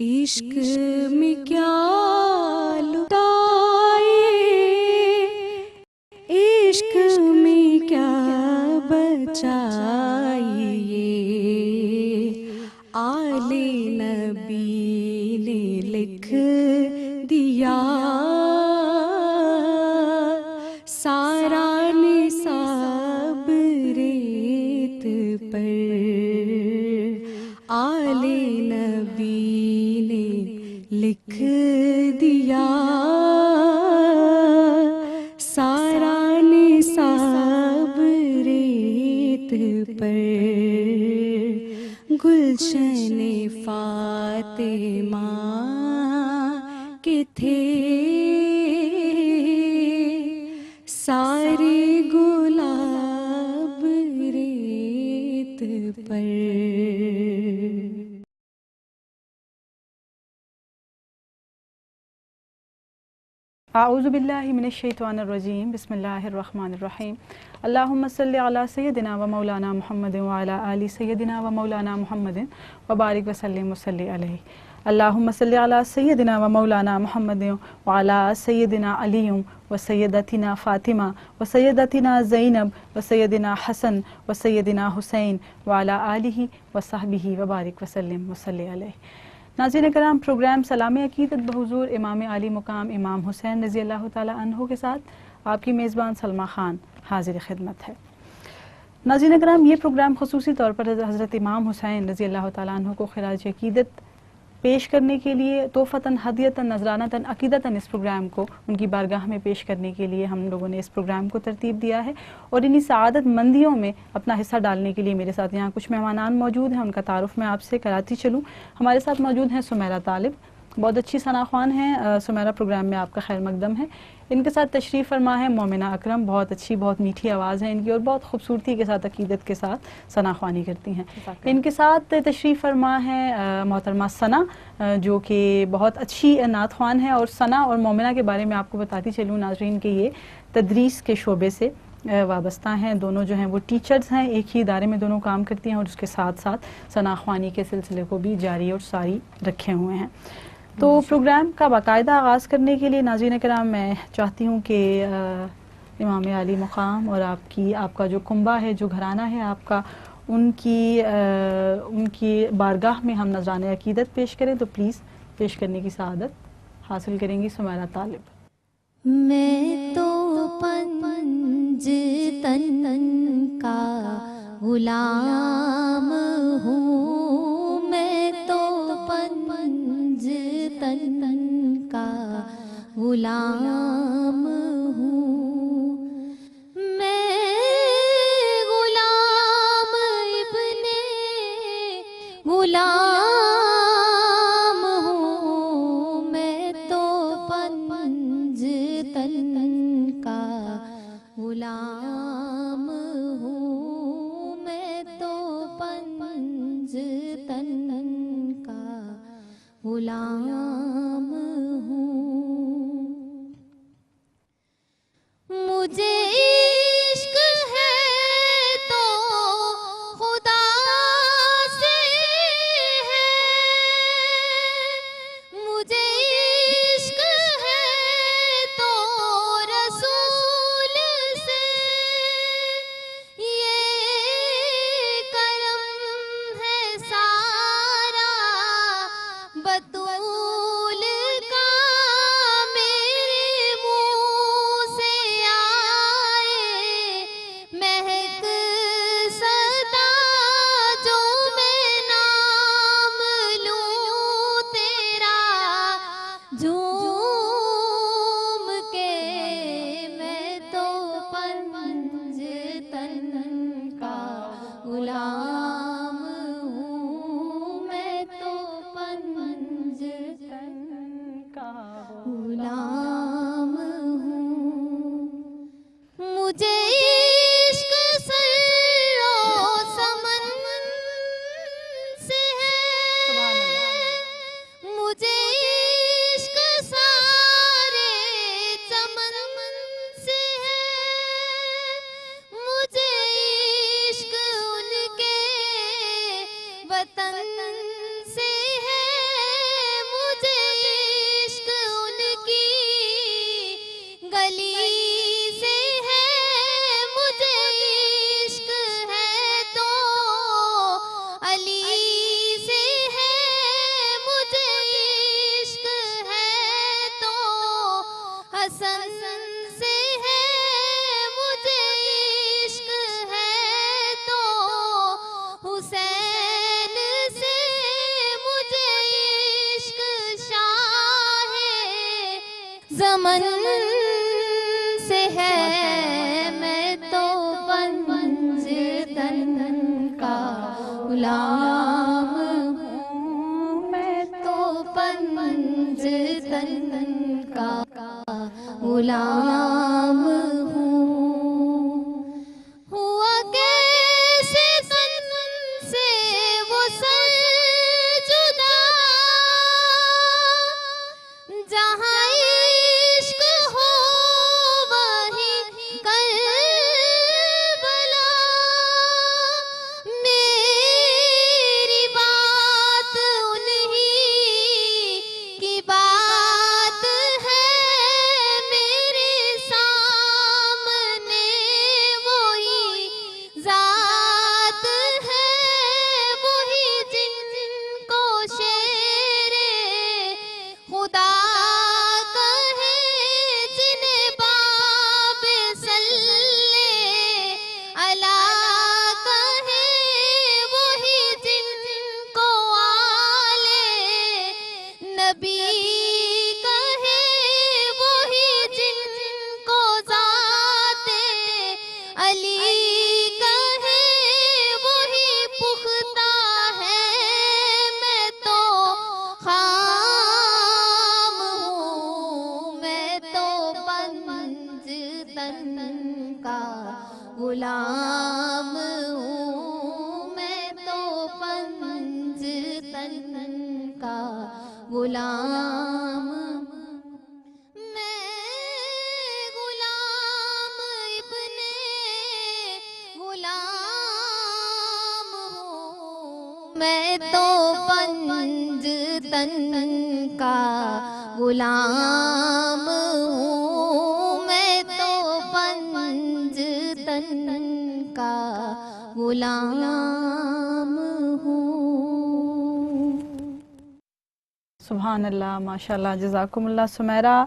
عشق میں کیا لٹائے، عشق میں کیا بچائیے، آل نبی نے لکھ دیا سارا نصاب ریت پر، آل نبی نے لکھ دیا سارا نصاب ریت پر، گلشن فاطمہ کے تھے سارے گلاب ریت پر۔ اعوذ باللہ من الشیطان الرجیم، بسم اللہ الرحمن الرحیم۔ اللہم صلی علی سیدنا و مولانا محمد وعلی آل سیدنا و مولانا محمد وبارک وسلم وصلی علیہ۔ اللہم صلی علی سیدنا و مولانا محمد وعلی سیدنا علی و سیدتنا فاطمہ و سیدتنا زینب و سیدنا حسن و سیدنا حسین وعلی آلہ و صحبہ وبارک وسلم وصلی علیہ۔ ناظرین کرام، پروگرام سلام عقیدت بحضور امام عالی مقام امام حسین رضی اللہ تعالی عنہ کے ساتھ آپ کی میزبان سلمہ خان حاضر خدمت ہے۔ ناظرین کرام، یہ پروگرام خصوصی طور پر حضرت امام حسین رضی اللہ تعالی عنہ کو خراج عقیدت پیش کرنے کے لیے، تحفتاً ہدیتاً نذرانتاً عقیدتاً اس پروگرام کو ان کی بارگاہ میں پیش کرنے کے لیے ہم لوگوں نے اس پروگرام کو ترتیب دیا ہے، اور انہی سعادت مندیوں میں اپنا حصہ ڈالنے کے لیے میرے ساتھ یہاں کچھ مہمانان موجود ہیں، ان کا تعارف میں آپ سے کراتی چلوں۔ ہمارے ساتھ موجود ہیں سمیرہ طالب، بہت اچھی ثنا خوان ہیں۔ سمیرہ، پروگرام میں آپ کا خیر مقدم ہے۔ ان کے ساتھ تشریف فرما ہے مومنہ اکرم، بہت اچھی بہت میٹھی آواز ہے ان کی، اور بہت خوبصورتی کے ساتھ عقیدت کے ساتھ ثنا خوانی کرتی ہیں۔ ان کے ساتھ تشریف فرما ہے محترمہ ثنا، جو کہ بہت اچھی نعت خوان ہے، اور ثنا اور مومنہ کے بارے میں آپ کو بتاتی چلوں ناظرین کہ یہ تدریس کے شعبے سے وابستہ ہیں، دونوں جو ہیں وہ ٹیچرز ہیں، ایک ہی ادارے میں دونوں کام کرتی ہیں، اور اس کے ساتھ ساتھ ثنا خوانی کے سلسلے کو بھی جاری اور ساری رکھے ہوئے ہیں۔ تو پروگرام کا باقاعدہ آغاز کرنے کے لیے ناظرین کرام میں چاہتی ہوں کہ امام عالی مقام اور آپ کا جو کنبہ ہے، جو گھرانہ ہے آپ کا، ان کی بارگاہ میں ہم نذران عقیدت پیش کریں، تو پلیز پیش کرنے کی سعادت حاصل کریں گی سمیرہ طالب۔ میں تو پنجتن کا غلام ہوں، میں تو پنجتن کا غلام ہوں، میں غلام ابن غلام ہوں، میں تو پنجتن کا غلام ہوں، میں تو پنجتن کا غلام ہوں، مجھے عشق ہے تو خدا سے ہے، مجھے عشق ہے تو رسول سے، یہ کرم ہے سارا بطول کا، میرے منہ سے آئے مہک صدا، جو میں نام لوں تیرا جھوم کے، میں تو پنجتن کا غلام ہوں، میں تو پنجتن زمن سے ہے میں تو پنجتن کا غلام ہوں، میں تو پنجتن کا غلام ہوں۔ ہوا کیسے تن سے وہ سر جدا، جہاں عشق ہو وہی کربلا، میری بات انہی کی بات ہے، میرے سامنے وہی ذات ہے، وہی جن کو شیر خدا کہے، جنہیں باب صلی اللہ کہے، وہی جن کو آلے نبی کہے، وہی جن کو ذات علی کہے، وہی پختہ ہے، میں تو خام ہوں، میں تو پنجتن کا غلام ہوں، میں تو پنجتن کا غلام، میں غلام ابن غلام ہوں، میں تو پنجتن کا غلام ہوں، میں تو پنجتن کا غلام ہوں۔ سبحان اللہ، ماشاءاللہ، جزاکم اللہ سمیرہ۔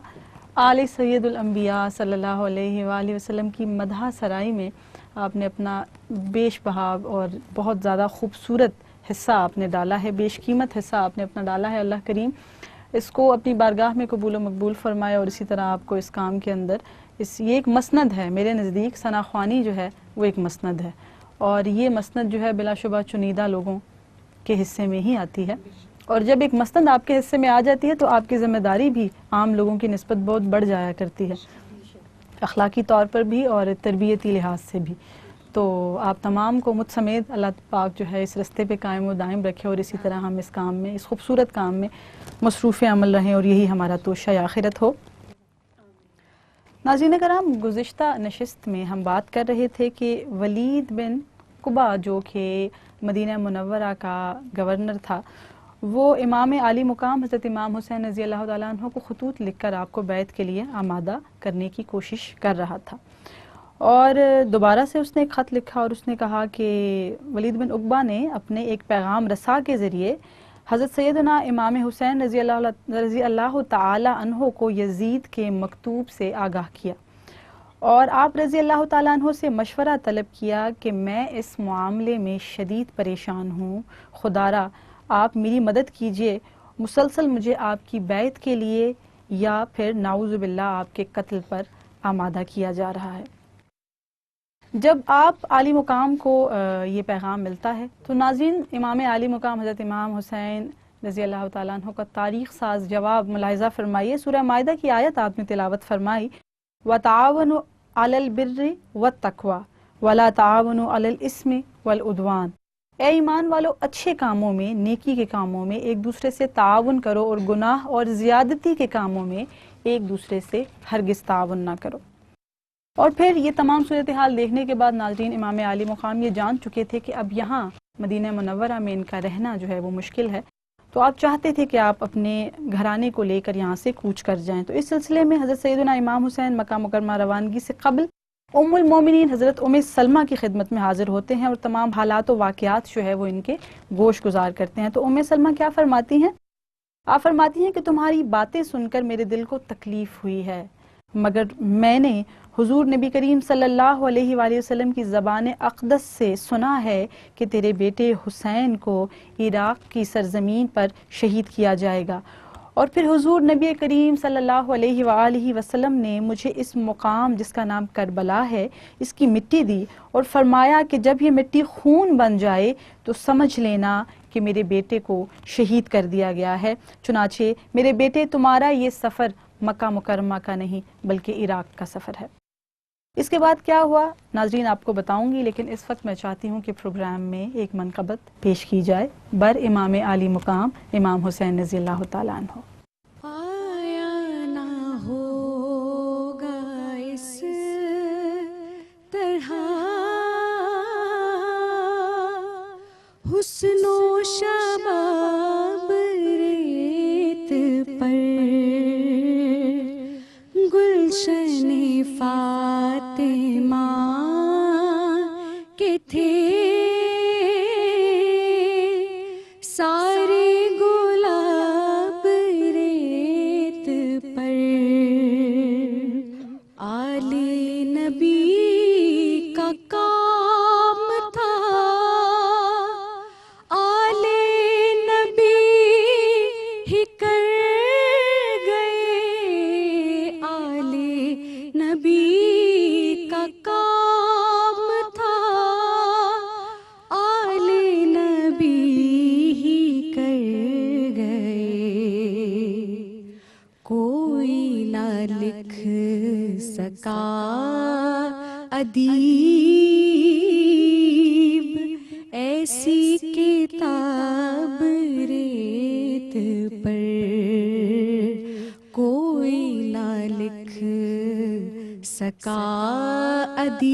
آل سید الانبیاء صلی اللہ علیہ وآلہ وسلم کی مدح سرائی میں آپ نے اپنا بیش بہا اور بہت زیادہ خوبصورت حصہ آپ نے ڈالا ہے، بیش قیمت حصہ آپ نے اپنا ڈالا ہے۔ اللہ کریم اس کو اپنی بارگاہ میں قبول و مقبول فرمائے، اور اسی طرح آپ کو اس کام کے اندر یہ ایک مسند ہے میرے نزدیک، ثنا خوانی جو ہے وہ ایک مسند ہے، اور یہ مسند جو ہے بلا شبہ چنیدہ لوگوں کے حصے میں ہی آتی ہے، اور جب ایک مسند آپ کے حصے میں آ جاتی ہے تو آپ کی ذمہ داری بھی عام لوگوں کی نسبت بہت بڑھ جایا کرتی ہے، اخلاقی طور پر بھی اور تربیتی لحاظ سے بھی۔ تو آپ تمام کو مجھ سمیت اللہ پاک جو ہے اس رستے پہ قائم و دائم رکھے، اور اسی طرح ہم اس کام میں، اس خوبصورت کام میں مصروف عمل رہیں، اور یہی ہمارا توشہ آخرت ہو۔ ناظرین کرام، گزشتہ نشست میں ہم بات کر رہے تھے کہ ولید بن عقبہ جو کہ مدینہ منورہ کا گورنر تھا، وہ امام عالی مقام حضرت امام حسین رضی اللہ تعالیٰ عنہ کو خطوط لکھ کر آپ کو بیعت کے لیے آمادہ کرنے کی کوشش کر رہا تھا، اور دوبارہ سے اس نے ایک خط لکھا اور اس نے کہا کہ ولید بن عقبہ نے اپنے ایک پیغام رساں کے ذریعے حضرت سیدنا امام حسین رضی اللہ تعالی عنہ کو یزید کے مکتوب سے آگاہ کیا، اور آپ رضی اللہ تعالیٰ عنہ سے مشورہ طلب کیا کہ میں اس معاملے میں شدید پریشان ہوں، خدارا آپ میری مدد کیجئے، مسلسل مجھے آپ کی بیعت کے لیے یا پھر نعوذ باللہ آپ کے قتل پر آمادہ کیا جا رہا ہے۔ جب آپ عالی مقام کو یہ پیغام ملتا ہے تو ناظرین، امام عالی مقام حضرت امام حسین رضی اللہ تعالیٰ عنہ کا تاریخ ساز جواب ملاحظہ فرمائیے۔ سورہ مائدہ کی آیت آپ نے تلاوت فرمائی، وَتَعَاوَنُوا عَلَى الْبِرِّ وَالتَّقْوَى وَلَا تَعَاوَنُوا عَلَى الْإِثْمِ وَالْعُدْوَانِ، اے ایمان والو اچھے کاموں میں، نیکی کے کاموں میں ایک دوسرے سے تعاون کرو، اور گناہ اور زیادتی کے کاموں میں ایک دوسرے سے ہرگز تعاون نہ کرو۔ اور پھر یہ تمام صورتحال دیکھنے کے بعد ناظرین، امام عالی مقام یہ جان چکے تھے کہ اب یہاں مدینہ منورہ میں ان کا رہنا جو ہے وہ مشکل ہے، تو آپ چاہتے تھے کہ آپ اپنے گھرانے کو لے کر یہاں سے کوچ کر جائیں۔ تو اس سلسلے میں حضرت سیدنا امام حسین مکہ مکرمہ روانگی سے قبل ام المومنین حضرت ام سلمہ کی خدمت میں حاضر ہوتے ہیں، اور تمام حالات و واقعات جو ہے وہ ان کے گوش گزار کرتے ہیں۔ تو ام سلمہ کیا فرماتی ہیں؟ آپ فرماتی ہیں کہ تمہاری باتیں سن کر میرے دل کو تکلیف ہوئی ہے، مگر میں نے حضور نبی کریم صلی اللہ علیہ وآلہ وسلم کی زبان اقدس سے سنا ہے کہ تیرے بیٹے حسین کو عراق کی سرزمین پر شہید کیا جائے گا، اور پھر حضور نبی کریم صلی اللہ علیہ وآلہ وسلم نے مجھے اس مقام جس کا نام کربلا ہے اس کی مٹی دی اور فرمایا کہ جب یہ مٹی خون بن جائے تو سمجھ لینا کہ میرے بیٹے کو شہید کر دیا گیا ہے۔ چنانچہ میرے بیٹے تمہارا یہ سفر مکہ مکرمہ کا نہیں بلکہ عراق کا سفر ہے۔ اس کے بعد کیا ہوا ناظرین آپ کو بتاؤں گی، لیکن اس وقت میں چاہتی ہوں کہ پروگرام میں ایک منقبت پیش کی جائے بر امام عالی مقام امام حسین رضی اللہ تعالیٰ عنہ۔ آیا نہ ہوگا اس طرح حسن و شباب ریت پر گلشن فاطمہ کے تھے سارے گلاب ریت پر، آل نبی کا کام تھا، آل نبی ہی کر گئے، آل نبی کا کام تھا، آل نبی ہی کر گئے، کوئی نہ لکھ سکا ادیب ایسی کتاب ریت پر، کوئی نہ لکھ سکا ادیب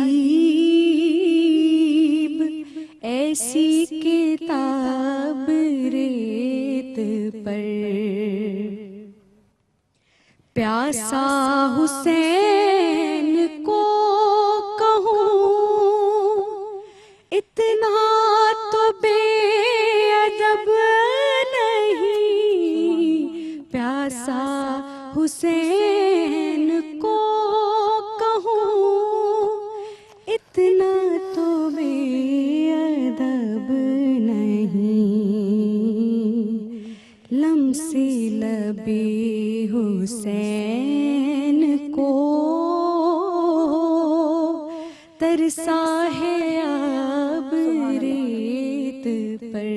ایسی کتاب ریت پر، پیاسا حسین کو کہوں اتنا تو بے ادب نہیں، پیاسا حسین کو کہوں اتنا تو بے ادب نہیں، لمس لبِ حسین کو ترسا ہے اب ریت پر،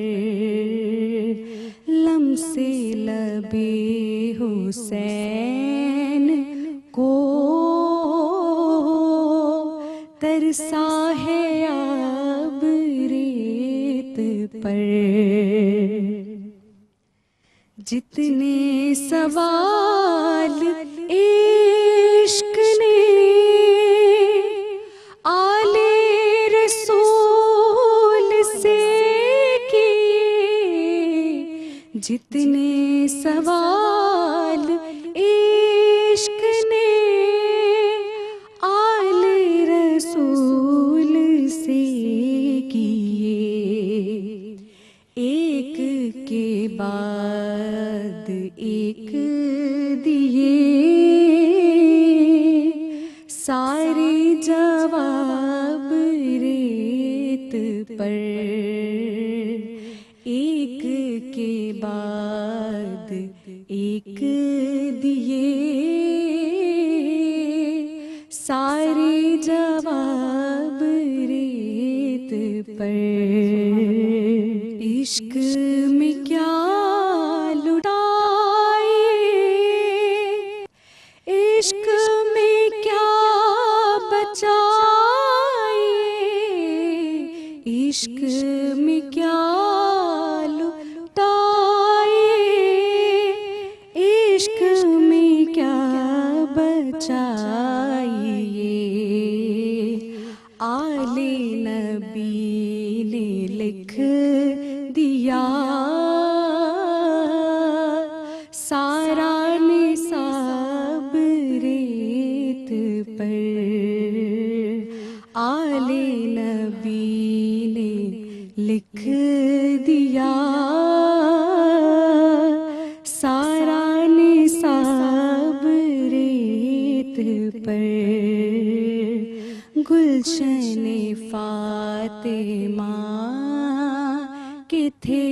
لمس لبِ حسین کو ترسا ہے اب ریت پر، جتنے سوال عشق نے آل رسول سے کیے، جتنے سوال عشق نے آل رسول سے کیے، ایک کے بعد ایک دیے سارے جواب ریت پر، ایک کے بعد ایک دیے سارے جواب ریت پر، عشق میں کیا لٹائے، عشق میں کیا بچائے، عشق میں کیا لٹائے، عشق میں کیا بچائے، آل نبی نے لکھ دیا سارا نصاب ریت پر، آل نبی نے لکھ دیا سارا نصاب ریت پر، گلشن فاطمہ کے تھے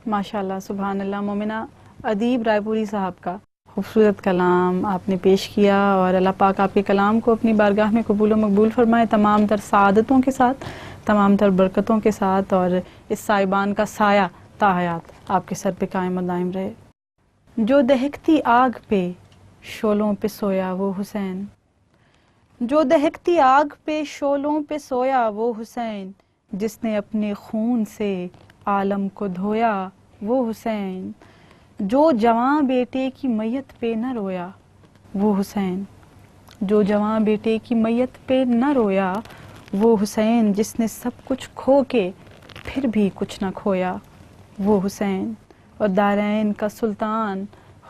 ماشاءاللہ سبحان اللہ. مومنہ ادیب رائے پوری صاحب کا خوبصورت کلام آپ نے پیش کیا، اور اللہ پاک آپ کے کلام کو اپنی بارگاہ میں قبول و مقبول فرمائے، تمام تر سعادتوں کے ساتھ، تمام تر برکتوں کے ساتھ، اور اس سائبان کا سایہ تا حیات آپ کے سر پہ قائم و دائم رہے. جو دہکتی آگ پہ شعلوں پہ سویا وہ حسین، جو دہکتی آگ پہ شعلوں پہ سویا وہ حسین، جس نے اپنے خون سے عالم کو دھویا وہ حسین، جو جواں بیٹے کی میت پہ نہ رویا وہ حسین، جو جواں بیٹے کی میت پہ نہ رویا وہ حسین، جس نے سب کچھ کھو کے پھر بھی کچھ نہ کھویا وہ حسین. اور دارین کا سلطان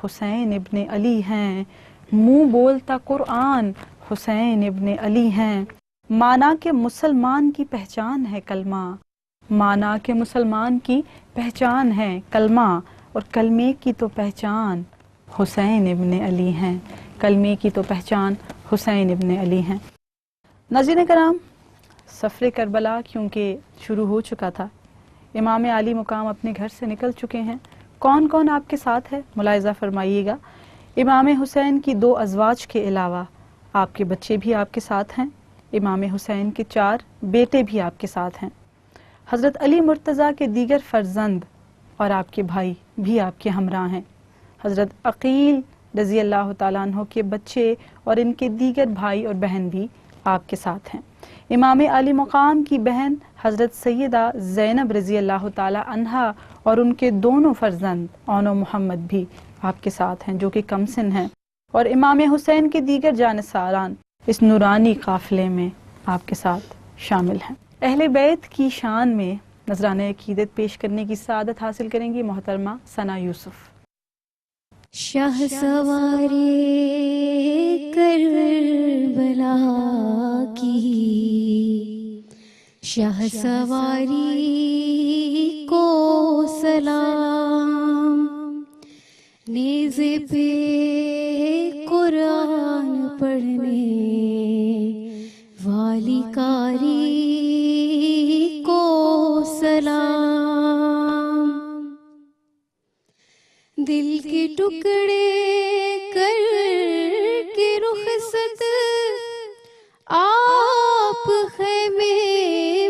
حسین ابن علی ہیں، منہ بولتا قرآن حسین ابن علی ہیں. مانا کہ مسلمان کی پہچان ہے کلمہ، مانا کہ مسلمان کی پہچان ہے کلمہ، اور کلمے کی تو پہچان حسین ابن علی ہیں، کلمے کی تو پہچان حسین ابن علی ہیں. ناظرین کرام، سفر کربلا کیونکہ شروع ہو چکا تھا، امام عالی مقام اپنے گھر سے نکل چکے ہیں. کون کون آپ کے ساتھ ہے ملاحظہ فرمائیے گا. امام حسین کی 2 ازواج کے علاوہ آپ کے بچے بھی آپ کے ساتھ ہیں، امام حسین کے 4 بیٹے بھی آپ کے ساتھ ہیں، حضرت علی مرتضیٰ کے دیگر فرزند اور آپ کے بھائی بھی آپ کے ہمراہ ہیں، حضرت عقیل رضی اللہ تعالیٰ عنہ کے بچے اور ان کے دیگر بھائی اور بہن بھی آپ کے ساتھ ہیں. امام علی مقام کی بہن حضرت سیدہ زینب رضی اللہ تعالیٰ عنہا اور ان کے دونوں فرزند اون و محمد بھی آپ کے ساتھ ہیں جو کہ کم سن ہیں، اور امام حسین کے دیگر جانثاران اس نورانی قافلے میں آپ کے ساتھ شامل ہیں. اہل بیت کی شان میں نذرانہ عقیدت پیش کرنے کی سعادت حاصل کریں گی محترمہ ثنا یوسف. شاہ سواری کربلا کی، شاہ سواری کو سلام، نیزے پہ قرآن پڑھنے والی کاری کو سلام، دل کے ٹکڑے کر کے رخصت آپ خیمے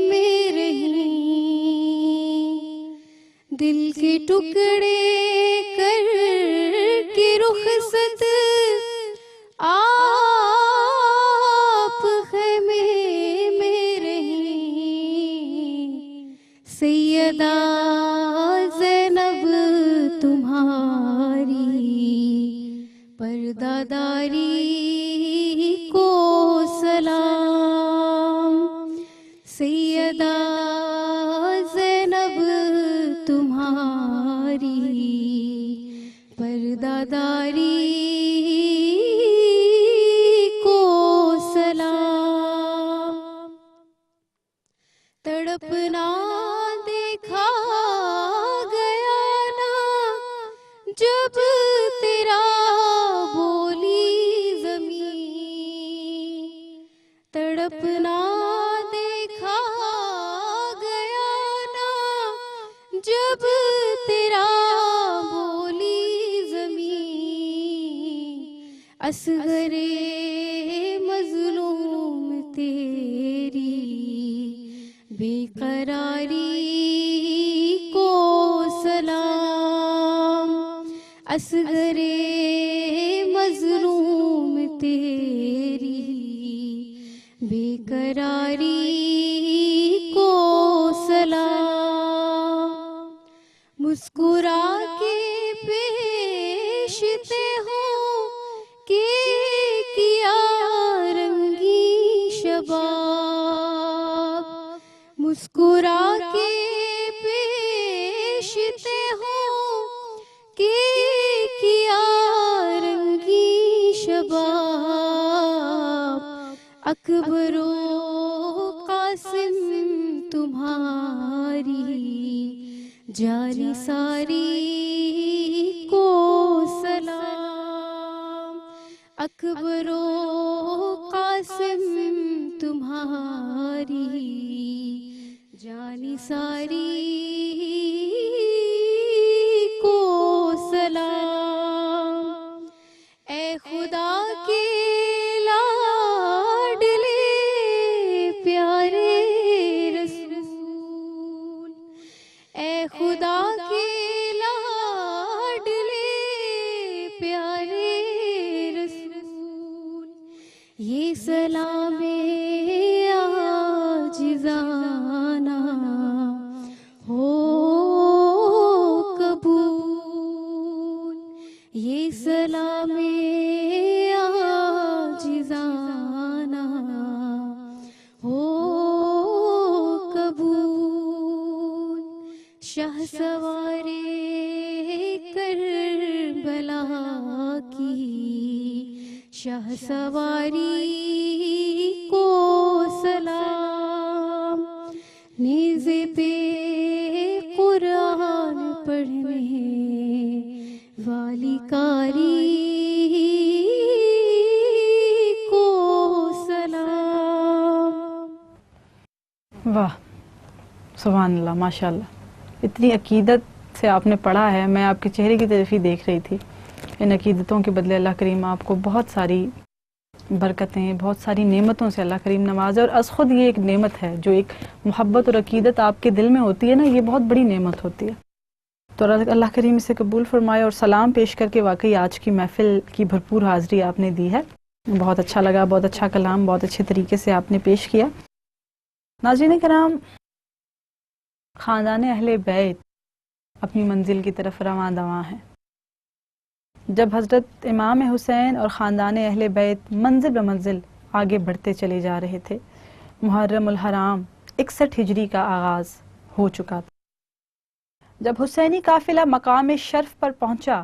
میں رہیں، دل کے ٹکڑے کر کے رخصت آپ خیمے میں رہیں، سیدہ زینب تمہاری پردہ داری کو سلام، سیدہ زینب تمہاری پردہ داری کو سلام. تڑپنا دیکھا گیا نا جب تیرا بولی زمین، تڑپنا دیکھا گیا نا جب تیرا بولی زمین، اصغر مظلوم تیری بے قراری کو سلام، اصغر مظلوم تیری بے قراری کو سلام، مسکرا کے پیشتے ہو کہ کیا رنگی شباب، مسکرا کے پیشتے ہو کہ کیا رنگی شباب، اکبر و قاسم تمہاری جاری ساری کو سلام، اکبر و قاسم تمہاری جانی ساری یہ سلام عاجزانہ ہو قبول، یہ سلام عاجزانہ ہو قبول، شاہ سوارے کربلا کی شاہ سواری کو سلام، نیز پہ قرآن پڑھنے والی کاری کو سلام۔ واہ، سبحان اللہ، ماشاء اللہ، اتنی عقیدت سے آپ نے پڑھا ہے۔ میں آپ کے چہرے کی طرف ہی دیکھ رہی تھی۔ ان عقیدتوں کے بدلے اللہ کریم آپ کو بہت ساری برکتیں، بہت ساری نعمتوں سے اللہ کریم نوازے، اور از خود یہ ایک نعمت ہے، جو ایک محبت اور عقیدت آپ کے دل میں ہوتی ہے نا، یہ بہت بڑی نعمت ہوتی ہے۔ تو اللہ کریم اسے قبول فرمائے، اور سلام پیش کر کے واقعی آج کی محفل کی بھرپور حاضری آپ نے دی ہے۔ بہت اچھا لگا، بہت اچھا کلام بہت اچھے طریقے سے آپ نے پیش کیا۔ ناظرین کرام، خاندان اہل بیت اپنی منزل کی طرف رواں دواں ہیں۔ جب حضرت امام حسین اور خاندان اہل بیت منزل بمنزل آگے بڑھتے چلے جا رہے تھے، محرم الحرام 61 ہجری کا آغاز ہو چکا تھا۔ جب حسینی قافلہ مقام شرف پر پہنچا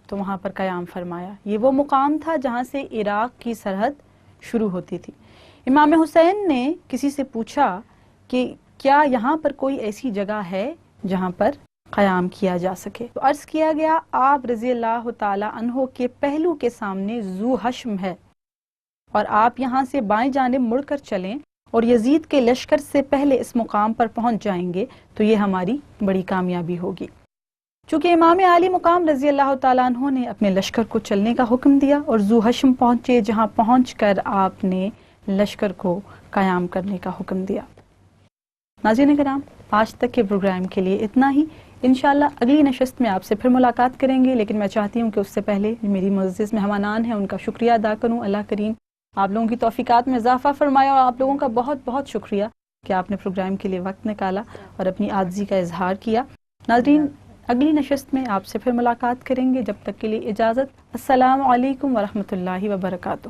تو وہاں پر قیام فرمایا۔ یہ وہ مقام تھا جہاں سے عراق کی سرحد شروع ہوتی تھی۔ امام حسین نے کسی سے پوچھا کہ کیا یہاں پر کوئی ایسی جگہ ہے جہاں پر قیام کیا جا سکے؟ تو عرض کیا گیا آپ رضی اللہ تعالی عنہ کے پہلو کے سامنے ذو حشم ہے، اور آپ یہاں سے بائیں جانب مڑ کر چلیں اور یزید کے لشکر سے پہلے اس مقام پر پہنچ جائیں گے تو یہ ہماری بڑی کامیابی ہوگی۔ چونکہ امام عالی مقام رضی اللہ تعالیٰ عنہ نے اپنے لشکر کو چلنے کا حکم دیا اور ذو حشم پہنچے، جہاں پہنچ کر آپ نے لشکر کو قیام کرنے کا حکم دیا۔ ناظرین کرام، آج تک کے پروگرام کے لیے اتنا ہی۔ انشاءاللہ اگلی نشست میں آپ سے پھر ملاقات کریں گے، لیکن میں چاہتی ہوں کہ اس سے پہلے میری معزز مہمانان ہیں ان کا شکریہ ادا کروں۔ اللہ کریم آپ لوگوں کی توفیقات میں اضافہ فرمائے، اور آپ لوگوں کا بہت بہت شکریہ کہ آپ نے پروگرام کے لیے وقت نکالا اور اپنی عاجزی کا اظہار کیا۔ ناظرین، اگلی نشست میں آپ سے پھر ملاقات کریں گے، جب تک کے لیے اجازت۔ السلام علیکم ورحمۃ اللہ وبرکاتہ۔